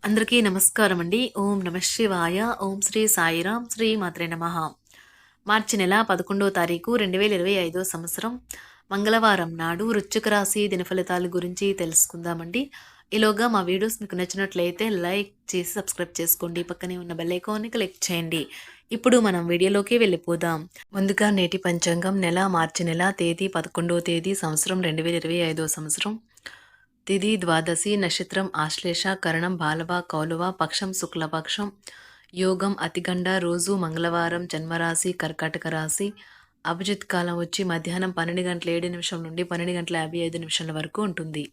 అందరికీ నమస్కారం అండి. ఓం నమ శివాయ. ఓం శ్రీ సాయిరాం. శ్రీ మాత్రే నమః. మార్చి నెల 11వ తారీఖు 2025 సంవత్సరం మంగళవారం నాడు వృశ్చిక రాశి దినఫలితాల గురించి తెలుసుకుందామండి. ఈలోగా మా వీడియోస్ మీకు నచ్చినట్లయితే లైక్ చేసి సబ్స్క్రైబ్ చేసుకోండి. పక్కనే ఉన్న బెల్ ఐకాన్ని క్లిక్ చేయండి. ఇప్పుడు మనం వీడియోలోకి వెళ్ళిపోదాం. ముందుగా నేటి పంచాంగం మార్చి నెల తేదీ 11వ తేదీ సంవత్సరం 2025 సంవత్సరం. తిథి ద్వాదశి, నక్షత్రం ఆశ్లేష, కరణం బాలవ, కౌలవ, పక్షం శుక్లపక్షం, యోగం అతిగండ, రోజు మంగళవారం, జన్మరాశి కర్కాటక రాశి. అభిజిత్ కాలం వచ్చి మధ్యాహ్నం 12:07 నుండి 12:55 వరకు ఉంటుంది.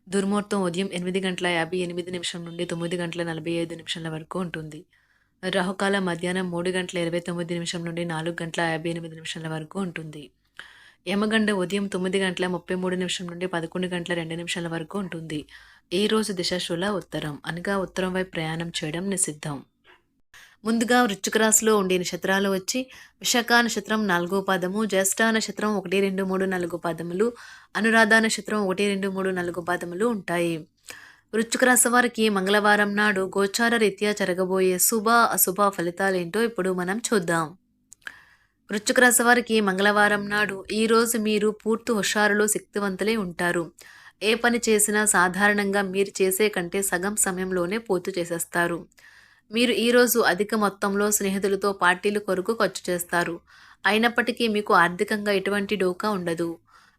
దుర్ముహూర్తం ఉదయం 8:58 నుండి 9:45 వరకు ఉంటుంది. రాహుకాలం మధ్యాహ్నం 3:29 నుండి 4:58 వరకు ఉంటుంది. యమగండ ఉదయం 9:33 నుండి 11:02 వరకు ఉంటుంది. ఈ రోజు దిశాశూల ఉత్తరం, అనగా ఉత్తరం వైపు ప్రయాణం చేయడం నిషిద్ధం. ముందుగా వృశ్చిక రాశిలో ఉండే నక్షత్రాలు వచ్చి విశాఖ నక్షత్రం 4వ పాదము, జ్యేష్ఠ నక్షత్రం 1, 2, 3, 4 పాదములు, అనురాధ నక్షత్రం 1, 2, 3, 4 పాదములు ఉంటాయి. వృశ్చిక రాశి వారికి మంగళవారం నాడు గోచార రీత్యా జరగబోయే శుభ అశుభ ఫలితాలేంటో ఇప్పుడు మనం చూద్దాం. వృశ్చిక రాశి వారికి మంగళవారం నాడు ఈరోజు మీరు పూర్తి హుషారులో శక్తివంతులై ఉంటారు. ఏ పని చేసినా సాధారణంగా మీరు చేసే కంటే సగం సమయంలోనే పూర్తి చేసేస్తారు. మీరు ఈరోజు అధిక మొత్తంలో స్నేహితులతో పార్టీల కొరకు ఖర్చు చేస్తారు. అయినప్పటికీ మీకు ఆర్థికంగా ఎటువంటి డోకా ఉండదు.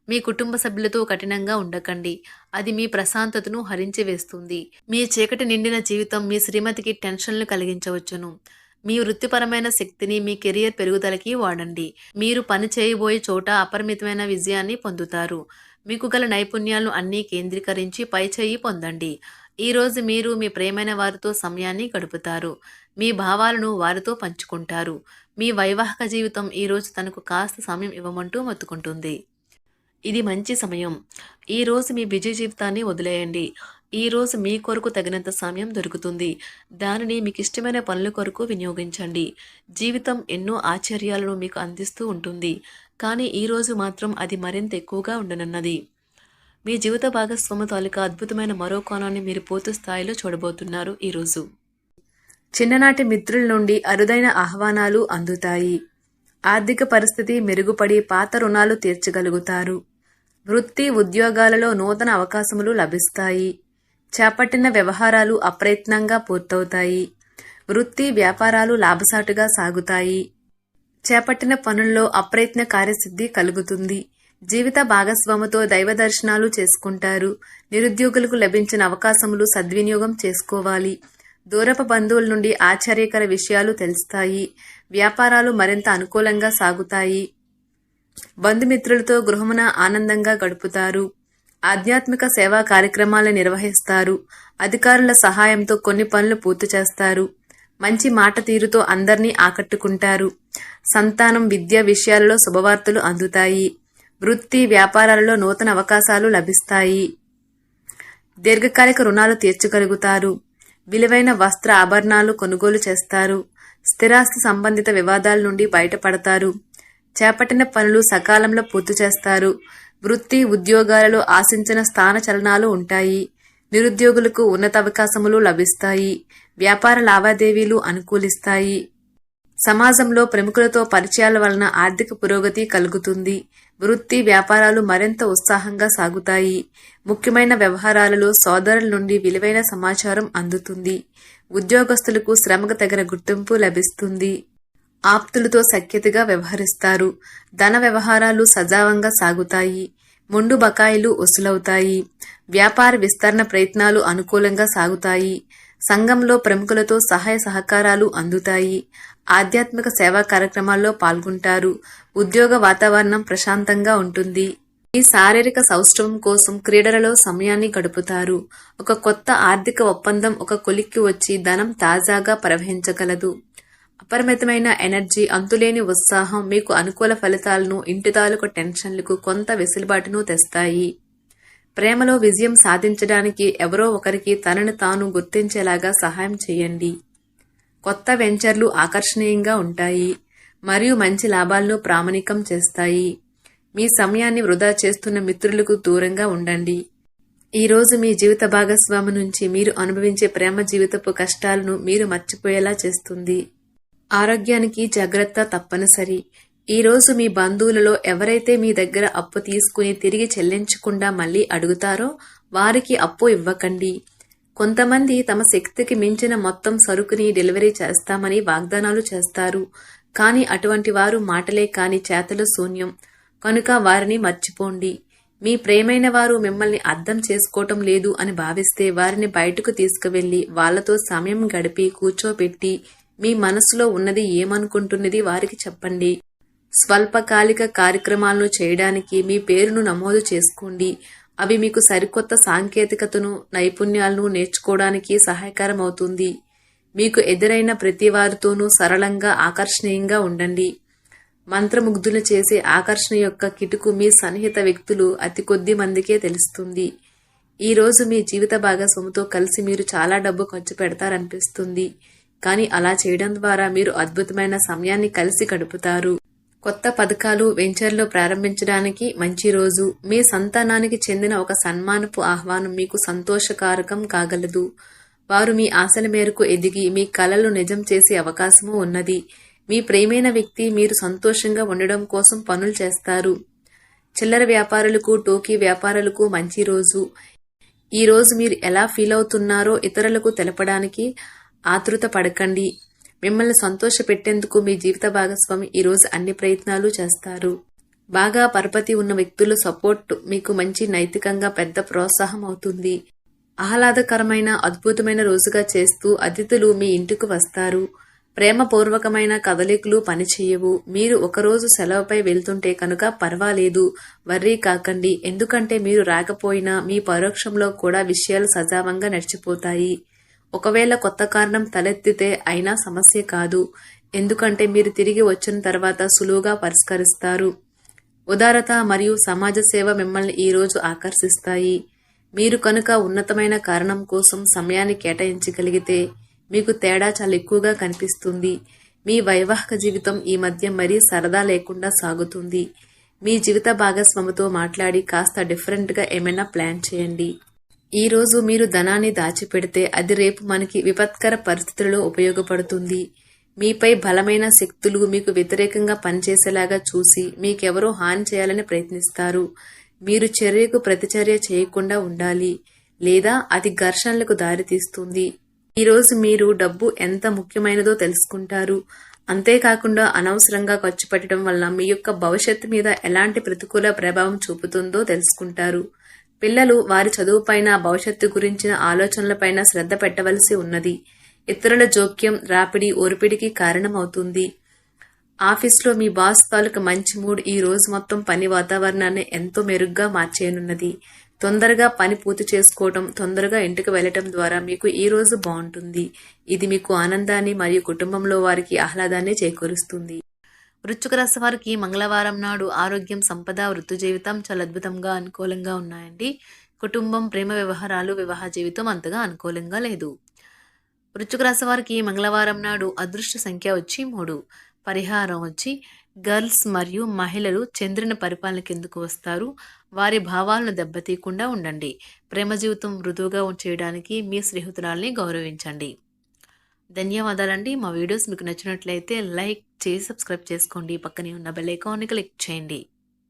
మీ కుటుంబ సభ్యులతో కఠినంగా ఉండకండి, అది మీ ప్రశాంతతను హరించి వేస్తుంది. మీ చీకటి నిండిన జీవితం మీ శ్రీమతికి టెన్షన్లు కలిగించవచ్చును. మీ వృత్తిపరమైన శక్తిని మీ కెరియర్ పెరుగుదలకి వాడండి. మీరు పని చేయబోయే చోట అపరిమితమైన విజయాన్ని పొందుతారు. మీకు గల నైపుణ్యాలను అన్నీ కేంద్రీకరించి పై చేయి పొందండి. ఈరోజు మీరు మీ ప్రేమైన వారితో సమయాన్ని గడుపుతారు. మీ భావాలను వారితో పంచుకుంటారు. మీ వైవాహిక జీవితం ఈరోజు తనకు కాస్త సమయం ఇవ్వమంటూ మొత్తుకుంటుంది. ఇది మంచి సమయం. ఈరోజు మీ బిజీ జీవితాన్ని వదిలేయండి. ఈరోజు మీ కొరకు తగినంత సమయం దొరుకుతుంది. దానిని మీకు ఇష్టమైన పనుల కొరకు వినియోగించండి. జీవితం ఎన్నో ఆశ్చర్యాలను మీకు అందిస్తూ ఉంటుంది, కానీ ఈరోజు మాత్రం అది మరింత ఎక్కువగా ఉండనున్నది. మీ జీవిత భాగస్వామి తాలూకా అద్భుతమైన మరో కోణాన్ని మీరు పూర్తి స్థాయిలో చూడబోతున్నారు. ఈరోజు చిన్ననాటి మిత్రుల నుండి అరుదైన ఆహ్వానాలు అందుతాయి. ఆర్థిక పరిస్థితి మెరుగుపడి పాత రుణాలు తీర్చగలుగుతారు. వృత్తి ఉద్యోగాలలో నూతన అవకాశములు లభిస్తాయి. చేపట్టిన వ్యవహారాలు అప్రయత్నంగా పూర్తవుతాయి. వృత్తి వ్యాపారాలు లాభసాటుగా సాగుతాయి. చేపట్టిన పనుల్లో అప్రయత్న కార్యసిద్ధి కలుగుతుంది. జీవిత భాగస్వామితో దైవ దర్శనాలు చేసుకుంటారు. నిరుద్యోగులకు లభించిన అవకాశములు సద్వినియోగం చేసుకోవాలి. దూరపు బంధువుల నుండి ఆశ్చర్యకర విషయాలు తెలుస్తాయి. వ్యాపారాలు మరింత అనుకూలంగా సాగుతాయి. బంధుమిత్రులతో గృహమున ఆనందంగా గడుపుతారు. ఆధ్యాత్మిక సేవా కార్యక్రమాలను నిర్వహిస్తారు. అధికారుల సహాయంతో కొన్ని పనులు పూర్తి చేస్తారు. మంచి మాట తీరుతో అందరినీ ఆకట్టుకుంటారు. సంతానం, విద్య విషయాలలో శుభవార్తలు అందుతాయి. వృత్తి వ్యాపారాలలో నూతన అవకాశాలు లభిస్తాయి. దీర్ఘకాలిక రుణాలు తీర్చగలుగుతారు. విలువైన వస్త్ర ఆభరణాలు కొనుగోలు చేస్తారు. స్థిరాస్తి సంబంధిత వివాదాల నుండి బయటపడతారు. చేపట్టిన పనులు సకాలంలో పూర్తి చేస్తారు. వృత్తి ఉద్యోగాలలో ఆశించిన స్థాన చలనాలు ఉంటాయి. నిరుద్యోగులకు ఉన్నత అవకాశములు లభిస్తాయి. వ్యాపార లావాదేవీలు అనుకూలిస్తాయి. సమాజంలో ప్రముఖులతో పరిచయాల వలన ఆర్థిక పురోగతి కలుగుతుంది. వృత్తి వ్యాపారాలు మరింత ఉత్సాహంగా సాగుతాయి. ముఖ్యమైన వ్యవహారాలలో సోదరుల నుండి విలువైన సమాచారం అందుతుంది. ఉద్యోగస్తులకు శ్రమకు తగిన గుర్తింపు లభిస్తుంది. ఆప్తులతో సఖ్యతగా వ్యవహరిస్తారు. ధన వ్యవహారాలు సజావంగా సాగుతాయి. మొండు బకాయిలు వసూలవుతాయి. వ్యాపార విస్తరణ ప్రయత్నాలు అనుకూలంగా సాగుతాయి. సంఘంలో ప్రముఖులతో సహాయ సహకారాలు అందుతాయి. ఆధ్యాత్మిక సేవా కార్యక్రమాల్లో పాల్గొంటారు. ఉద్యోగ వాతావరణం ప్రశాంతంగా ఉంటుంది. ఈ శారీరక సౌష్ఠవం కోసం క్రీడలలో సమయాన్ని గడుపుతారు. ఒక కొత్త ఆర్థిక ఒప్పందం ఒక కొలిక్కి వచ్చి ధనం తాజాగా ప్రవహించగలదు. అపరిమితమైన ఎనర్జీ, అంతులేని ఉత్సాహం మీకు అనుకూల ఫలితాలను, ఇంటి తాలూకు టెన్షన్లకు కొంత వెసులుబాటును తెస్తాయి. ప్రేమలో విజయం సాధించడానికి ఎవరో ఒకరికి తనను తాను గుర్తించేలాగా సహాయం చేయండి. కొత్త వెంచర్లు ఆకర్షణీయంగా ఉంటాయి మరియు మంచి లాభాలను ప్రామాణికం చేస్తాయి. మీ సమయాన్ని వృధా చేస్తున్న మిత్రులకు దూరంగా ఉండండి. ఈరోజు మీ జీవిత భాగస్వామి నుంచి మీరు అనుభవించే ప్రేమ జీవితపు కష్టాలను మీరు మర్చిపోయేలా చేస్తుంది. ఆరోగ్యానికి జాగ్రత్త తప్పనిసరి. ఈరోజు మీ బంధువులలో ఎవరైతే మీ దగ్గర అప్పు తీసుకుని తిరిగి చెల్లించకుండా మళ్ళీ అడుగుతారో వారికి అప్పు ఇవ్వకండి. కొంతమంది తమ శక్తికి మించిన మొత్తం సరుకుని డెలివరీ చేస్తామని వాగ్దానాలు చేస్తారు. కానీ అటువంటి వారు మాటలే కాని చేతలు శూన్యం. కనుక వారిని మర్చిపోండి. మీ ప్రేమైన వారు మిమ్మల్ని అర్థం చేసుకోవటం లేదు అని భావిస్తే వారిని బయటకు తీసుకువెళ్లి వాళ్లతో సమయం గడిపి కూర్చోబెట్టి మీ మనసులో ఉన్నది ఏమనుకుంటున్నది వారికి చెప్పండి. స్వల్పకాలిక కార్యక్రమాలను చేయడానికి మీ పేరును నమోదు చేసుకోండి. అవి మీకు సరికొత్త సాంకేతికతను, నైపుణ్యాలను నేర్చుకోవడానికి సహాయకరం అవుతుంది. మీకు ఎదురైన ప్రతి వారితోనూ సరళంగా, ఆకర్షణీయంగా ఉండండి. మంత్రముగ్ధులు చేసే ఆకర్షణ యొక్క కిటుకు మీ సన్నిహిత వ్యక్తులు అతి కొద్ది మందికే తెలుస్తుంది. ఈరోజు మీ జీవిత భాగస్వామితో కలిసి మీరు చాలా డబ్బు ఖర్చు పెడతారనిపిస్తుంది. కానీ అలా చేయడం ద్వారా మీరు అద్భుతమైన సమయాన్ని కలిసి గడుపుతారు. కొత్త పథకాలు, వెంచర్లు ప్రారంభించడానికి మంచి రోజు. మీ సంతానానికి చెందిన ఒక సన్మానపు ఆహ్వానం మీకు సంతోషకారకం కాగలదు. వారు మీ ఆశల మేరకు ఎదిగి మీ కలలు నిజం చేసే అవకాశము ఉన్నది. మీ ప్రియమైన వ్యక్తి మీరు సంతోషంగా ఉండడం కోసం పనులు చేస్తారు. చిల్లర వ్యాపారులకు, టోకీ వ్యాపారులకు మంచి రోజు. ఈ రోజు మీరు ఎలా ఫీల్ అవుతున్నారో ఇతరులకు తెలపడానికి ఆతృత పడకండి. మిమ్మల్ని సంతోష పెట్టేందుకు మీ జీవిత భాగస్వామి ఈరోజు అన్ని ప్రయత్నాలు చేస్తారు. బాగా పరపతి ఉన్న వ్యక్తుల సపోర్ట్ మీకు మంచి నైతికంగా పెద్ద ప్రోత్సాహం అవుతుంది. ఆహ్లాదకరమైన, అద్భుతమైన రోజుగా చేస్తూ అతిథులు మీ ఇంటికి వస్తారు. ప్రేమపూర్వకమైన కదలికలు పనిచేయవు. మీరు ఒకరోజు సెలవుపై వెళ్తుంటే కనుక పర్వాలేదు, వర్రీ కాకండి. ఎందుకంటే మీరు రాకపోయినా మీ పరోక్షంలో కూడా విషయాలు సజావంగా నడిచిపోతాయి. ఒకవేళ కొత్త కారణం తలెత్తితే అయినా సమస్య కాదు. ఎందుకంటే మీరు తిరిగి వచ్చిన తర్వాత సులువుగా పరిష్కరిస్తారు. ఉదారత మరియు సమాజ సేవ మిమ్మల్ని ఈరోజు ఆకర్షిస్తాయి. మీరు కనుక ఉన్నతమైన కారణం కోసం సమయాన్ని కేటాయించగలిగితే మీకు తేడా చాలా ఎక్కువగా కనిపిస్తుంది. మీ వైవాహిక జీవితం ఈ మధ్య మరీ సరదా లేకుండా సాగుతుంది. మీ జీవిత భాగస్వామితో మాట్లాడి కాస్త డిఫరెంట్గా ఏమైనా ప్లాన్ చేయండి. ఈ రోజు మీరు ధనాన్ని దాచిపెడితే అది రేపు మనకి విపత్కర పరిస్థితులలో ఉపయోగపడుతుంది. మీపై బలమైన శక్తులు మీకు వ్యతిరేకంగా పనిచేసేలాగా చూసి మీకెవరో హాని చేయాలని ప్రయత్నిస్తారు. మీరు చర్యకు ప్రతిచర్య చేయకుండా ఉండాలి, లేదా అది ఘర్షణలకు దారితీస్తుంది. ఈరోజు మీరు డబ్బు ఎంత ముఖ్యమైనదో తెలుసుకుంటారు. అంతేకాకుండా అనవసరంగా ఖర్చు పెట్టడం వల్ల మీ యొక్క భవిష్యత్తు మీద ఎలాంటి ప్రతికూల ప్రభావం చూపుతుందో తెలుసుకుంటారు. పిల్లలు వారి చదువుపైన, భవిష్యత్తు గురించిన ఆలోచనలపైన శ్రద్ధ పెట్టవలసి ఉన్నది. ఇతరుల జోక్యం, రాపిడి, ఓర్పిడికి కారణమవుతుంది. ఆఫీస్లో మీ బాస్ తాలూకు మంచి మూడ్ ఈ రోజు మొత్తం పని వాతావరణాన్ని ఎంతో మెరుగ్గా మార్చేయనున్నది. తొందరగా పని పూర్తి చేసుకోవటం, తొందరగా ఇంటికి వెళ్లటం ద్వారా మీకు ఈ రోజు బాగుంటుంది. ఇది మీకు ఆనందాన్ని మరియు కుటుంబంలో వారికి ఆహ్లాదాన్ని చేకూరుస్తుంది. వృశ్చిక రాశి వారికి మంగళవారం నాడు ఆరోగ్యం, సంపద, వృత్తి జీవితం చాలా అద్భుతంగా అనుకూలంగా ఉన్నాయండి. కుటుంబం, ప్రేమ వ్యవహారాలు, వివాహ జీవితం అంతగా అనుకూలంగా లేదు. వృశ్చిక రాశి వారికి మంగళవారం నాడు అదృష్ట సంఖ్య వచ్చి 3. పరిహారం వచ్చి గర్ల్స్ మరియు మహిళలు చంద్రుని పరిపాలన కిందకు వస్తారు. వారి భావాలను దెబ్బతీయకుండా ఉండండి. ప్రేమ జీవితం మృదువుగా చేయడానికి మీ స్నేహితురాల్ని గౌరవించండి. ధన్యవాదాలండి. మా వీడియోస్ మీకు నచ్చినట్లయితే లైక్ చేసి సబ్స్క్రైబ్ చేసుకోండి. పక్కనే ఉన్న బెల్ ఐకాన్ని క్లిక్ చేయండి.